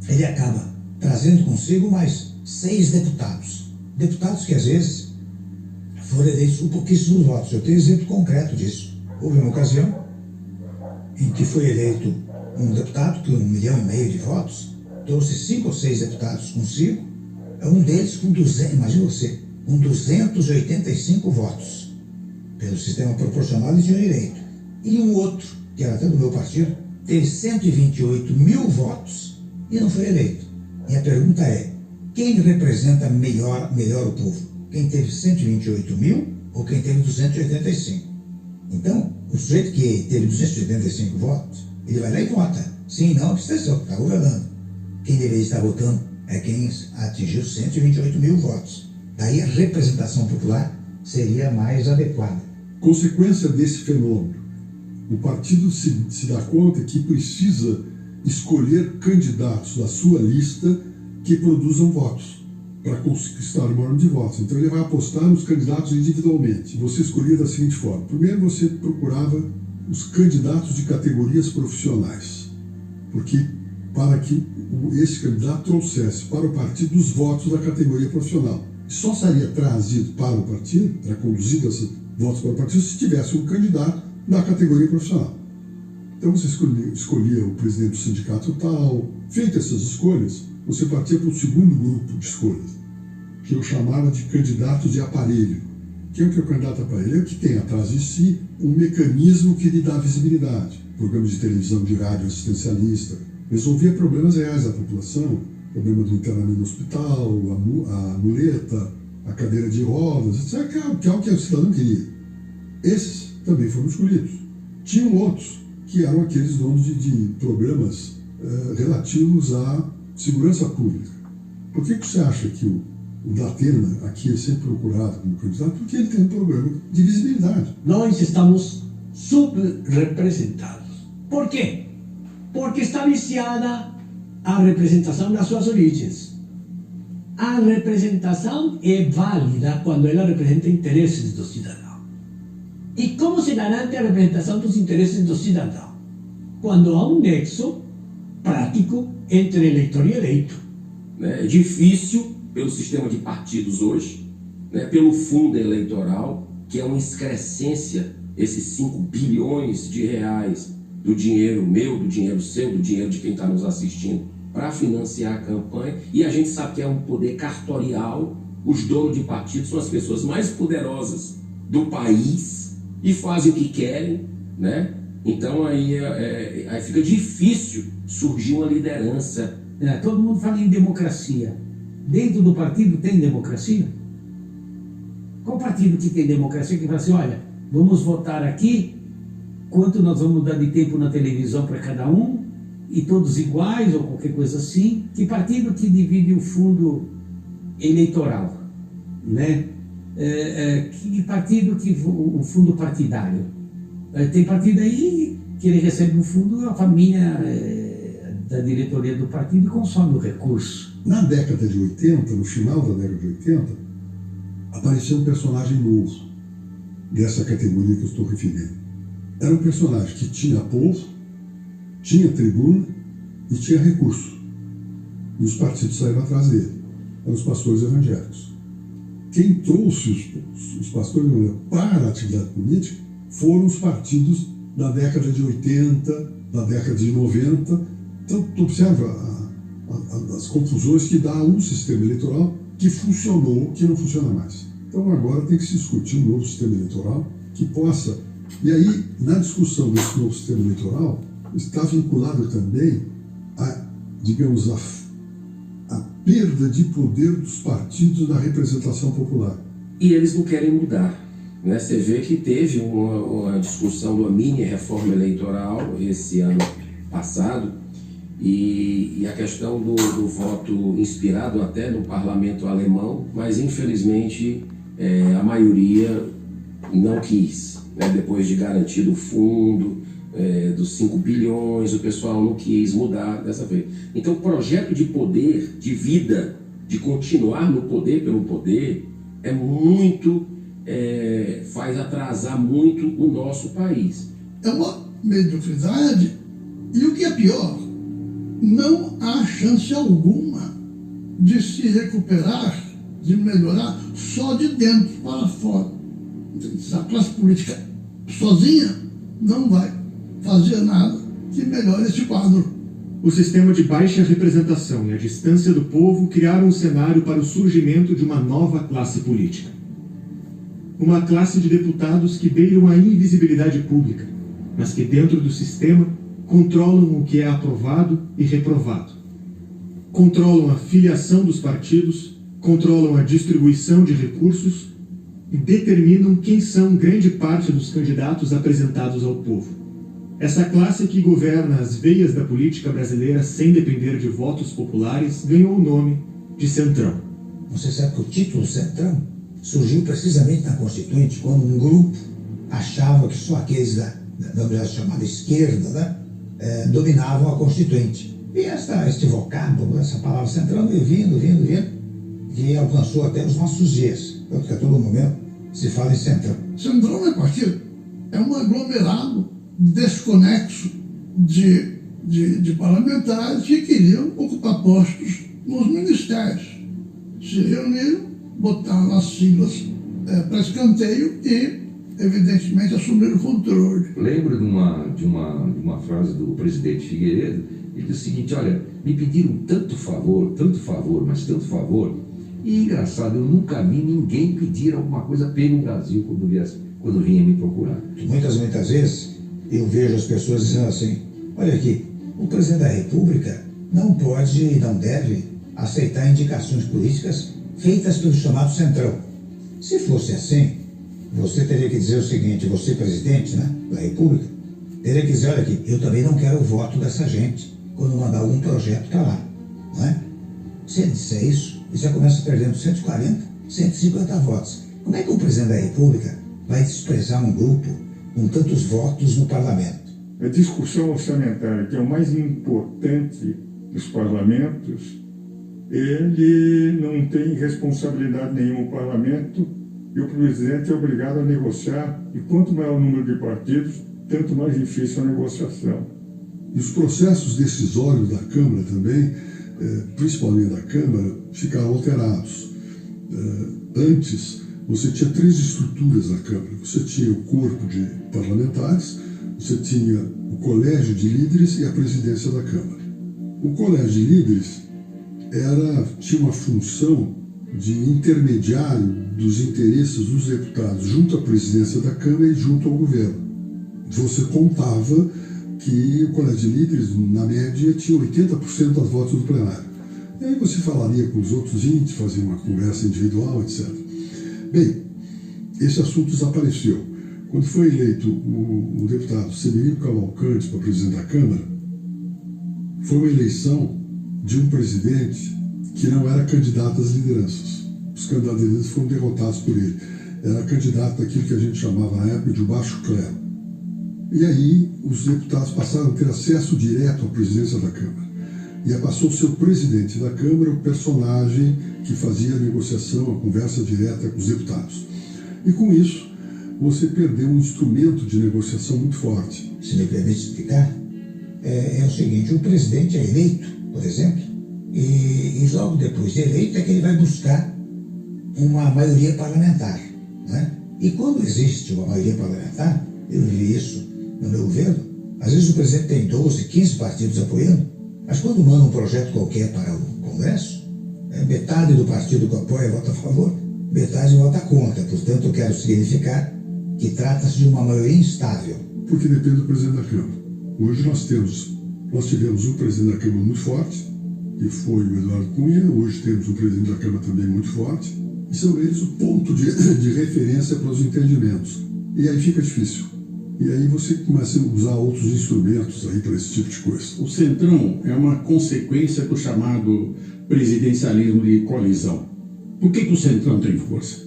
ele acaba trazendo consigo mais 6 deputados. Deputados que, às vezes, foram eleitos por pouquíssimos votos. Eu tenho exemplo concreto disso. Houve uma ocasião em que foi eleito um deputado que 1,5 milhão de votos, trouxe 5 ou 6 deputados consigo, um deles com 200, imagina você, com 285 votos. Pelo sistema proporcional ele tinha direito. E um outro, que era até do meu partido, teve 128 mil votos e não foi eleito. E a pergunta é, quem representa melhor o povo? Quem teve 128 mil ou quem teve 285? Então, o sujeito que teve 285 votos, ele vai lá e vota. Sim, não, abstenção, está governando. Quem deveria estar votando é quem atingiu 128 mil votos. Daí a representação popular seria mais adequada. Consequência desse fenômeno, o partido se dá conta que precisa escolher candidatos da sua lista que produzam votos para conquistar o maior número de votos. Então ele vai apostar nos candidatos individualmente. Você escolhia da seguinte forma. Primeiro você procurava os candidatos de categorias profissionais, porque para que esse candidato trouxesse para o partido os votos da categoria profissional. Só seria trazido para o partido, era conduzido esses votos para o partido, se tivesse um candidato da categoria profissional. Então você escolhia o presidente do sindicato tal. Feitas essas escolhas, você partia para o segundo grupo de escolhas, que eu chamava de candidato de aparelho. Que é o candidato de aparelho? É o que tem atrás de si um mecanismo que lhe dá visibilidade. Programas de televisão, de rádio assistencialista, resolvia problemas reais da população, problema do internamento no hospital, a muleta, a cadeira de rodas, etc., que é o que o cidadão queria. Esses também foram escolhidos. Tinham outros, que eram aqueles donos de programas relativos à segurança pública. Por que você acha que o Datena aqui é sempre procurado como candidato? Porque ele tem um programa de visibilidade. Nós estamos subrepresentados. Por quê? Porque está viciada a representação nas suas origens. A representação é válida quando ela representa interesses do cidadão. E como se garante a representação dos interesses do cidadão? Quando há um nexo prático entre eleitor e eleito. É difícil, pelo sistema de partidos hoje, pelo fundo eleitoral, que é uma excrescência, esses 5 bilhões de reais do dinheiro meu, do dinheiro seu, do dinheiro de quem está nos assistindo, para financiar a campanha, e a gente sabe que é um poder cartorial. Os donos de partidos são as pessoas mais poderosas do país e fazem o que querem, né? Então aí fica difícil surgir uma liderança. Todo mundo fala em democracia. Dentro do partido tem democracia? Qual partido que tem democracia que fala assim, olha, vamos votar aqui, quanto nós vamos dar de tempo na televisão para cada um, e todos iguais, ou qualquer coisa assim? Que partido que divide o fundo eleitoral? Né? Que partido que o fundo partidário? Tem partido aí que ele recebe o fundo, a família da diretoria do partido consome o recurso. Na década de 80, no final da década de 80, apareceu um personagem novo dessa categoria que eu estou referindo. Era um personagem que tinha povo, tinha tribuna e tinha recurso. E os partidos saíram atrás dele. Eram os pastores evangélicos. Quem trouxe os pastores evangélicos para a atividade política foram os partidos da década de 80, da década de 90. Então, tu observa as confusões que dá um sistema eleitoral que funcionou, que não funciona mais. Então, agora tem que se discutir um novo sistema eleitoral que possa... E aí, na discussão desse novo sistema eleitoral, está vinculado também a, digamos, a perda de poder dos partidos na representação popular. E eles não querem mudar. Né? Você vê que teve uma discussão de uma mini reforma eleitoral esse ano passado, e a questão do voto inspirado até no parlamento alemão, mas infelizmente a maioria não quis. Né? Depois de garantido o fundo dos 5 bilhões, o pessoal não quis mudar dessa vez. Então o projeto de poder, de vida, de continuar no poder pelo poder, é muito... faz atrasar muito o nosso país. É uma mediocridade, e o que é pior, não há chance alguma de se recuperar, de melhorar só de dentro para fora. A classe política sozinha não vai fazer nada que melhore esse quadro. O sistema de baixa representação e a distância do povo criaram um cenário para o surgimento de uma nova classe política. Uma classe de deputados que beiram a invisibilidade pública, mas que dentro do sistema controlam o que é aprovado e reprovado. Controlam a filiação dos partidos, controlam a distribuição de recursos e determinam quem são grande parte dos candidatos apresentados ao povo. Essa classe que governa as veias da política brasileira sem depender de votos populares ganhou o nome de Centrão. Você sabe que o título Centrão surgiu precisamente na Constituinte, quando um grupo achava que só aqueles da chamada esquerda, né, dominavam a Constituinte. E este vocábulo, essa palavra Centrão veio vindo, que alcançou até os nossos dias. Tanto que a todo momento se fala em Centrão. Centrão não é partido, é um aglomerado desconexo de parlamentares que queriam ocupar postos nos ministérios. Se reuniram, botaram as siglas para escanteio e, evidentemente, assumiram o controle. Lembro de uma frase do presidente Figueiredo. Ele disse o seguinte: olha, me pediram tanto favor, mas tanto favor, e engraçado, eu nunca vi ninguém pedir alguma coisa pelo Brasil quando vinha me procurar. Muitas vezes eu vejo as pessoas dizendo assim: olha aqui, o presidente da República não pode e não deve aceitar indicações políticas feitas pelo chamado Centrão. Se fosse assim, você teria que dizer o seguinte: você, presidente, né, da República, teria que dizer: olha aqui, eu também não quero o voto dessa gente quando mandar algum projeto para lá, não é? Se ele disser isso, ele já começa perdendo 140, 150 votos. Como é que o presidente da República vai desprezar um grupo com tantos votos no parlamento? A discussão orçamentária, que é o mais importante dos parlamentos, ele não tem responsabilidade nenhuma. O parlamento e o presidente é obrigado a negociar, e quanto maior o número de partidos, tanto mais difícil a negociação. E os processos decisórios da Câmara também, principalmente da Câmara, ficaram alterados. Antes, você tinha 3 estruturas na Câmara. Você tinha o corpo de parlamentares, você tinha o colégio de líderes e a presidência da Câmara. O colégio de líderes tinha uma função de intermediário dos interesses dos deputados junto à presidência da Câmara e junto ao governo. Você contava que o colégio de líderes, na média, tinha 80% dos votos do plenário. E aí você falaria com os outros índices, fazia uma conversa individual, etc. Bem, esse assunto desapareceu. Quando foi eleito o deputado Severino Cavalcante para presidente da Câmara, foi uma eleição de um presidente que não era candidato às lideranças. Os candidatos às lideranças foram derrotados por ele. Era candidato daquilo que a gente chamava na época de baixo clero. E aí os deputados passaram a ter acesso direto à presidência da Câmara. E passou a ser o presidente da Câmara, o personagem que fazia a negociação, a conversa direta com os deputados. E com isso, você perdeu um instrumento de negociação muito forte. Se me permite explicar, é o seguinte: o presidente é eleito, por exemplo, e logo depois de eleito é que ele vai buscar uma maioria parlamentar, né? E quando existe uma maioria parlamentar, eu vi isso no meu governo, às vezes o presidente tem 12, 15 partidos apoiando, mas quando manda um projeto qualquer para o Congresso, metade do partido que apoia vota a favor, metade vota contra. Portanto, eu quero significar que trata-se de uma maioria instável. Porque depende do presidente da Câmara. Hoje nós tivemos um presidente da Câmara muito forte, que foi o Eduardo Cunha. Hoje temos um presidente da Câmara também muito forte, e são eles o ponto de referência para os entendimentos. E aí fica difícil. E aí você começa a usar outros instrumentos aí para esse tipo de coisa. O Centrão é uma consequência do chamado presidencialismo de coalizão. Por que o Centrão tem força?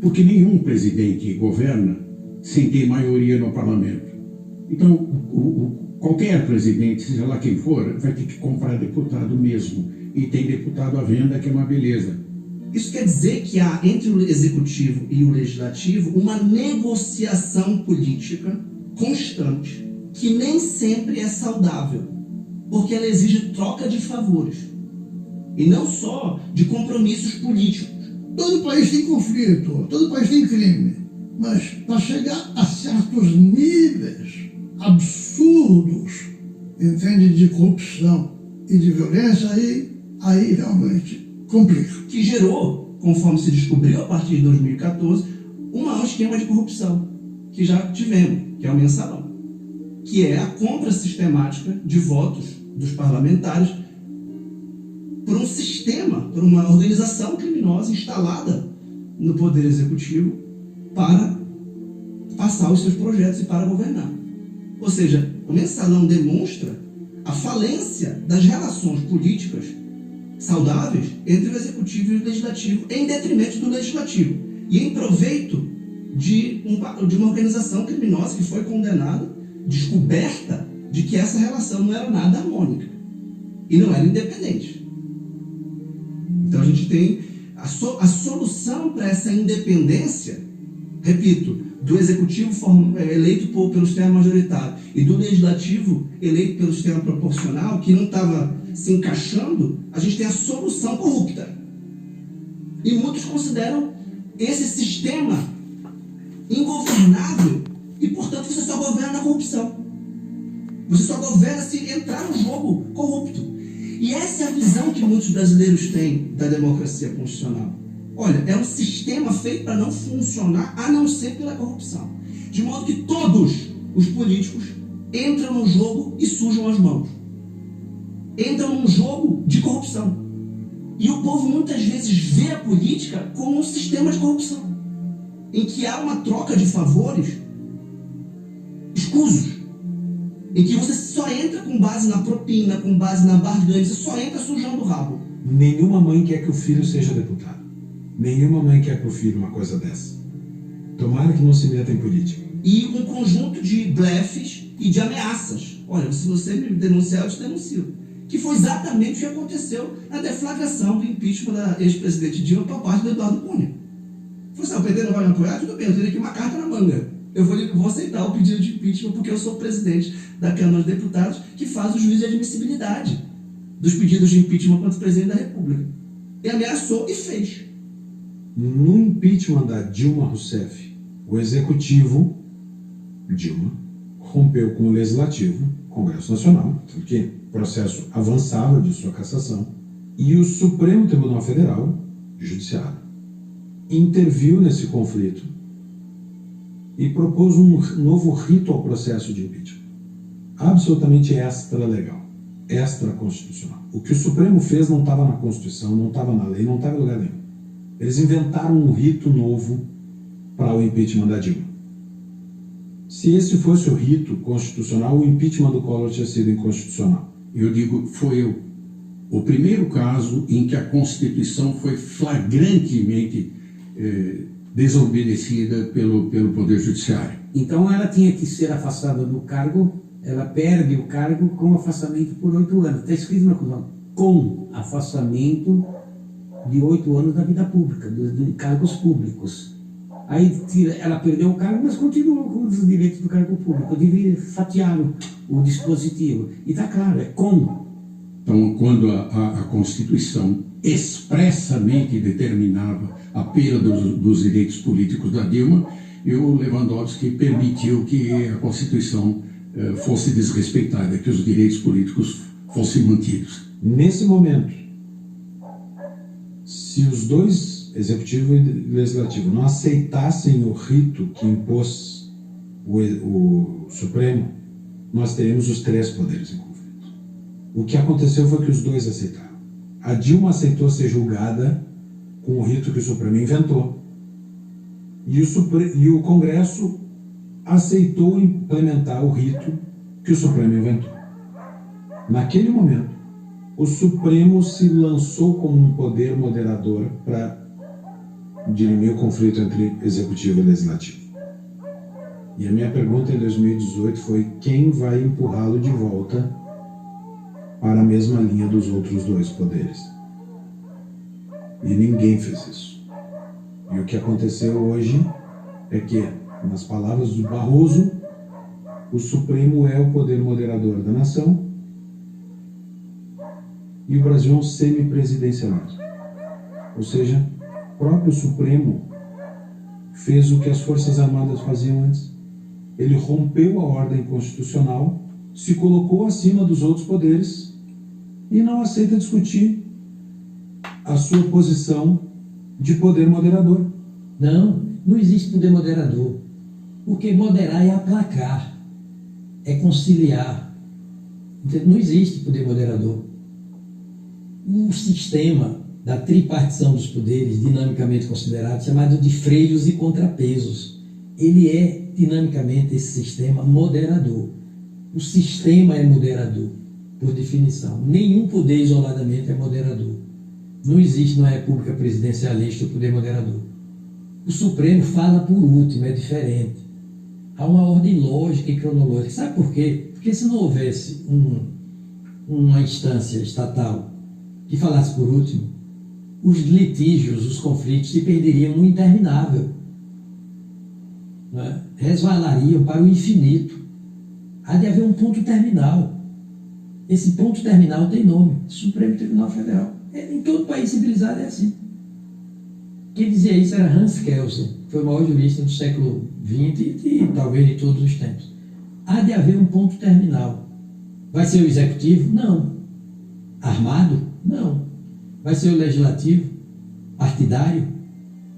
Porque nenhum presidente governa sem ter maioria no parlamento. Então, qualquer presidente, seja lá quem for, vai ter que comprar deputado mesmo. E tem deputado à venda, que é uma beleza. Isso quer dizer que há entre o executivo e o legislativo uma negociação política constante, que nem sempre é saudável. porque ela exige troca de favores e não só de compromissos políticos. Todo país tem conflito, todo país tem crime, mas para chegar a certos níveis absurdos, entende, de corrupção e de violência, aí realmente complica. Que gerou, conforme se descobriu a partir de 2014, um maior esquema de corrupção que já tivemos, que é o mensalão, que é a compra sistemática de votos dos parlamentares por um sistema, por uma organização criminosa instalada no Poder Executivo para passar os seus projetos e para governar. Ou seja, o mensalão demonstra a falência das relações políticas saudáveis entre o Executivo e o Legislativo, em detrimento do Legislativo, e em proveito de uma organização criminosa que foi condenada, descoberta de que essa relação não era nada harmônica e não era independente. Então a gente tem a solução para essa independência, repito, do Executivo eleito pelo sistema majoritário e do Legislativo eleito pelo sistema proporcional, que não estava se encaixando. A gente tem a solução corrupta. E muitos consideram esse sistema ingovernável e, portanto, você só governa na corrupção. Você só governa se entrar no jogo corrupto. E essa é a visão que muitos brasileiros têm da democracia constitucional. Olha, é um sistema feito para não funcionar a não ser pela corrupção. De modo que todos os políticos entram no jogo e sujam as mãos. Entram num jogo de corrupção. E o povo muitas vezes vê a política como um sistema de corrupção, em que há uma troca de favores escusos, em que você só entra com base na propina, com base na barganha, você só entra sujando o rabo. Nenhuma mãe quer que o filho seja deputado. Nenhuma mãe quer para o filho uma coisa dessa. Tomara que não se meta em política. E um conjunto de blefes e de ameaças. Olha, se você me denunciar, eu te denuncio. Que foi exatamente o que aconteceu na deflagração do impeachment da ex-presidente Dilma por parte do Eduardo Cunha. Foi assim, o PT não vai me apoiar? Tudo bem, eu tenho aqui uma carta na manga. Eu vou aceitar o pedido de impeachment porque eu sou presidente da Câmara dos Deputados, que faz o juízo de admissibilidade dos pedidos de impeachment contra o presidente da República. E ameaçou e fez. No impeachment da Dilma Rousseff, o Executivo, Dilma, rompeu com o Legislativo, Congresso Nacional, porque o processo avançava de sua cassação, e o Supremo Tribunal Federal, Judiciário, interviu nesse conflito e propôs um novo rito ao processo de impeachment. Absolutamente extra-legal, extra-constitucional. O que o Supremo fez não estava na Constituição, não estava na lei, não estava em lugar nenhum. Eles inventaram um rito novo para o impeachment da Dilma. Se esse fosse o rito constitucional, o impeachment do Collor tinha sido inconstitucional. Eu digo, foi o primeiro caso em que a Constituição foi flagrantemente desobedecida pelo Poder Judiciário. Então ela tinha que ser afastada do cargo, ela perde o cargo com afastamento por 8 anos. Está escrito na Constituição, com afastamento de 8 anos da vida pública, de cargos públicos. Aí ela perdeu o cargo, mas continuou com os direitos do cargo público. Devia fatiar o dispositivo. E está claro, é com. Então, quando a Constituição expressamente determinava a perda dos direitos políticos da Dilma, o Lewandowski permitiu que a Constituição fosse desrespeitada, que os direitos políticos fossem mantidos. Nesse momento, se os dois, Executivo e Legislativo, não aceitassem o rito que impôs o Supremo, nós teríamos os 3 poderes em conflito. O que aconteceu foi que os dois aceitaram. A Dilma aceitou ser julgada com o rito que o Supremo inventou. E o Congresso aceitou implementar o rito que o Supremo inventou. Naquele momento, o Supremo se lançou como um poder moderador para dirimir o conflito entre Executivo e Legislativo. E a minha pergunta em 2018 foi: quem vai empurrá-lo de volta para a mesma linha dos outros 2 poderes? E ninguém fez isso. E o que aconteceu hoje é que, nas palavras do Barroso, o Supremo é o poder moderador da nação e o Brasil é um semipresidencialismo. Ou seja, o próprio Supremo fez o que as Forças Armadas faziam antes. Ele rompeu a ordem constitucional, se colocou acima dos outros poderes e não aceita discutir a sua posição de poder moderador. Não existe poder moderador. Porque moderar é aplacar, é conciliar. Não existe poder moderador. O sistema da tripartição dos poderes, dinamicamente considerado, chamado de freios e contrapesos, ele é dinamicamente esse sistema moderador. O sistema é moderador, por definição. Nenhum poder isoladamente é moderador. Não existe na república presidencialista o poder moderador. O Supremo fala por último, é diferente. Há uma ordem lógica e cronológica. Sabe por quê? Porque se não houvesse uma instância estatal que falasse por último, os litígios, os conflitos se perderiam no interminável. Não é? Resvalariam para o infinito. Há de haver um ponto terminal. Esse ponto terminal tem nome: Supremo Tribunal Federal. Em todo país civilizado é assim. Quem dizia isso era Hans Kelsen, que foi o maior jurista do século XX e talvez de todos os tempos. Há de haver um ponto terminal. Vai ser o executivo? Não. Armado? Não. Vai ser o legislativo? Partidário?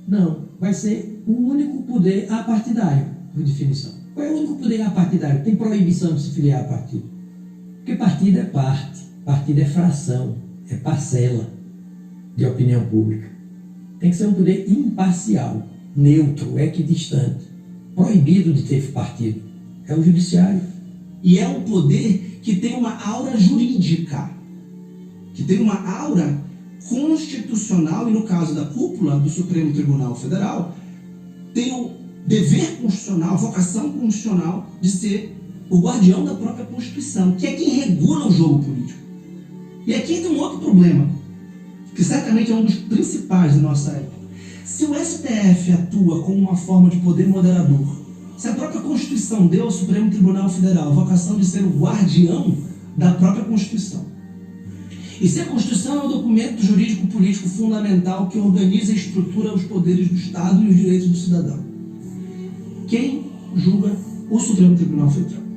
Não. Vai ser o único poder apartidário, por definição. Qual é o único poder apartidário? Tem proibição de se filiar a partido. Porque partido é parte, partido é fração, é parcela de opinião pública. Tem que ser um poder imparcial, neutro, equidistante, proibido de ter partido. É o judiciário. E é um poder que tem uma aura jurídica, que tem uma aura constitucional, e no caso da cúpula do Supremo Tribunal Federal, tem o dever constitucional, a vocação constitucional de ser o guardião da própria Constituição, que é quem regula o jogo político. E aqui tem um outro problema, que certamente é um dos principais da nossa época. Se o STF atua como uma forma de poder moderador, se a própria Constituição deu ao Supremo Tribunal Federal a vocação de ser o guardião da própria Constituição, e se a Constituição é um documento jurídico-político fundamental que organiza e estrutura os poderes do Estado e os direitos do cidadão, quem julga o Supremo Tribunal Federal?